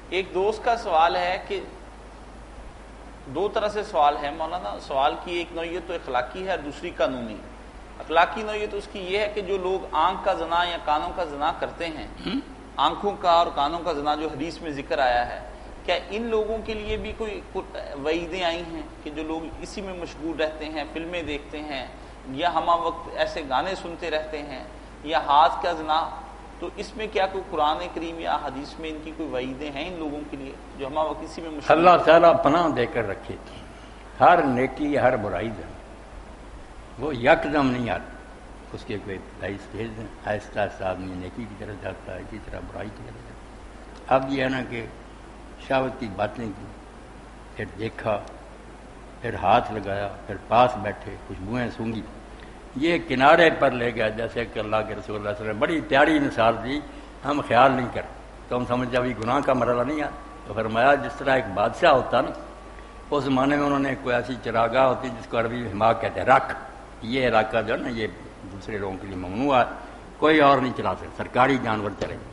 ایک دوست کا سوال ہے کہ دو طرح سے سوال ہے مولانا. سوال کی ایک نوعیت تو اخلاقی ہے اور دوسری قانونی. اخلاقی نوعیت اس کی یہ ہے کہ جو لوگ آنکھ کا زنا یا کانوں کا زنا کرتے ہیں، آنکھوں کا اور کانوں کا زنا جو حدیث میں ذکر آیا ہے، کیا ان لوگوں کے لیے بھی کوئی وعیدیں آئی ہیں کہ جو لوگ اسی میں مشغول رہتے ہیں، فلمیں دیکھتے ہیں یا ہمہ وقت ایسے گانے سنتے رہتے ہیں، یا ہاتھ کا زنا، تو اس میں کیا کوئی قرآن کریم یا حدیث میں ان کی کوئی وعیدیں ہیں ان لوگوں کے لیے جو ہمہ وقت اسی میں مشغول؟ اللہ تعالیٰ پناہ دے کر رکھے تھے. ہر نیکی ہر برائی ہے وہ یکدم نہیں آتی، اس کے کوئی اسٹیج ہیں، آہستہ آہستہ آدمی نیکی کی طرف جاتا ہے، اسی طرح برائی کی طرف جاتا ہے. اب یہ ہے نا کہ شہوت کی باتیں کی، پھر دیکھا، پھر ہاتھ لگایا، پھر پاس بیٹھے، خوشبوئیں سونگی، یہ کنارے پر لے گیا. جیسے کہ اللہ کے رسول اللہ صلی اللہ علیہ وسلم بڑی پیاری مثال دی. ہم خیال نہیں کرتے تو ہم سمجھتے ابھی گناہ کا مرحلہ نہیں آتا. تو فرمایا جس طرح ایک بادشاہ ہوتا نا، اس زمانے میں انہوں نے کوئی ایسی چراگاہ ہوتی جس کو عربی میں حما کہتے ہیں، رکھ. یہ علاقہ جو ہے نا یہ دوسرے لوگوں کے لیے ممنوع ہے، کوئی اور نہیں چلا سکتا، سرکاری جانور چلیں گے.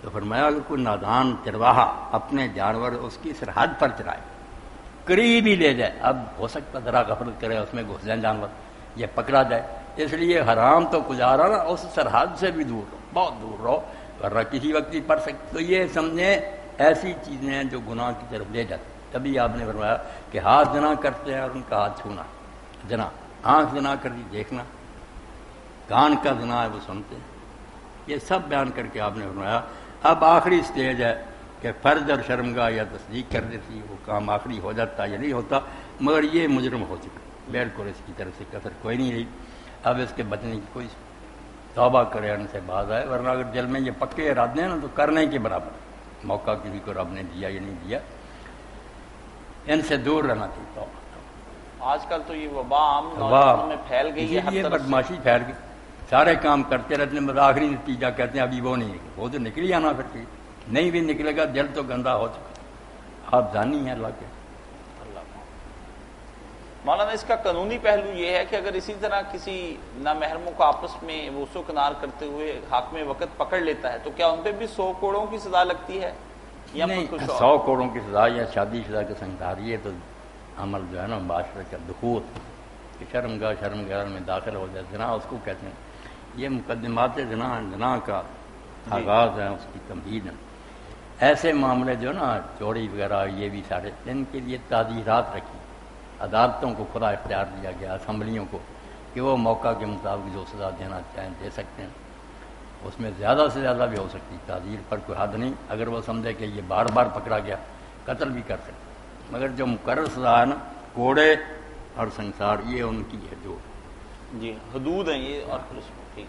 تو فرمایا اگر کوئی نادان چرواہا اپنے جانور اس کی سرحد پر چرائے، قریب ہی لے جائے، اب ہو سکتا ذرا غفلت کرے اس میں گھس جائیں جانور، یہ پکڑا جائے، اس لیے حرام تو گزارا نا، اس سرحد سے بھی دور رہو، بہت دور رہو، ورنہ کسی وقت ہی پڑ سکتے. تو یہ سمجھیں ایسی چیزیں ہیں جو گناہ کی طرف لے جاتی. تبھی آپ نے فرمایا کہ ہاتھ زنا کرتے ہیں اور ان کا ہاتھ چھونا زنا، آنکھ زنا کر دی دیکھنا، کان کا زنا ہے وہ سنتے ہیں. یہ سب بیان کر کے آپ نے فرمایا اب آخری سٹیج ہے کہ فرض اور شرمگاہ یا تصدیق کر دیتی، وہ کام آخری ہو جاتا یا نہیں ہوتا، مگر یہ مجرم ہو چکا، بالکل اس کی طرف سے کثر کوئی نہیں رہی. اب اس کے بچنے کی کوئی توبہ کرے، ان سے باز آئے، ورنہ اگر دل میں یہ پکے ارادے ہیں نا تو کرنے کے برابر. موقع کسی کو رب نے دیا یا نہیں دیا، ان سے دور رہنا چاہیے. توبہ. آج کل تو یہ وبا عام نوجوانوں میں پھیل گئی ہے، یہ ہر طرف سے. بدماشی پھیل گئی، سارے کام کرتے رہتے ہیں، بس آخری نتیجہ کہتے ہیں ابھی وہ نہیں نکلا. وہ تو نکلی آنا پھر ٹھیک، نہیں بھی نکلے گا، دل تو گندا ہو چکا. آپ جانی ہیں اللہ کے. مولانا اس کا قانونی پہلو یہ ہے کہ اگر اسی طرح کسی نامحرموں کو آپس میں وسو کنار کرتے ہوئے حاکم وقت پکڑ لیتا ہے تو کیا ان پہ بھی 100 کوڑوں کی سزا لگتی ہے یا نہیں، کچھ اور؟ 100 کوڑوں کی سزا یا شادی شدہ کے سنگار، یہ تو عمل جو ہے نا معاشرے کا دخول، کہ شرمگاہ میں داخل ہو جائے، زنا اس کو کہتے ہیں. یہ مقدمات زنا کا آغاز ہے، اس کی تمہید ہے. ایسے معاملے جو نا چوری وغیرہ یہ بھی سارے، ان کے لیے تعزیرات رکھی. عدالتوں کو خدا اختیار دیا گیا، اسمبلیوں کو، کہ وہ موقع کے مطابق جو سزا دینا چاہیں دے سکتے ہیں. اس میں زیادہ سے زیادہ بھی ہو سکتی، تعزیر پر کوئی حد نہیں. اگر وہ سمجھے کہ یہ بار بار پکڑا گیا، قتل بھی کر سکتے. مگر جو مقرر سزا ہے نا، کوڑے اور سنسار، یہ ان کی ہے جو جی حدود ہیں یہ. اور پھر اس میں ٹھیک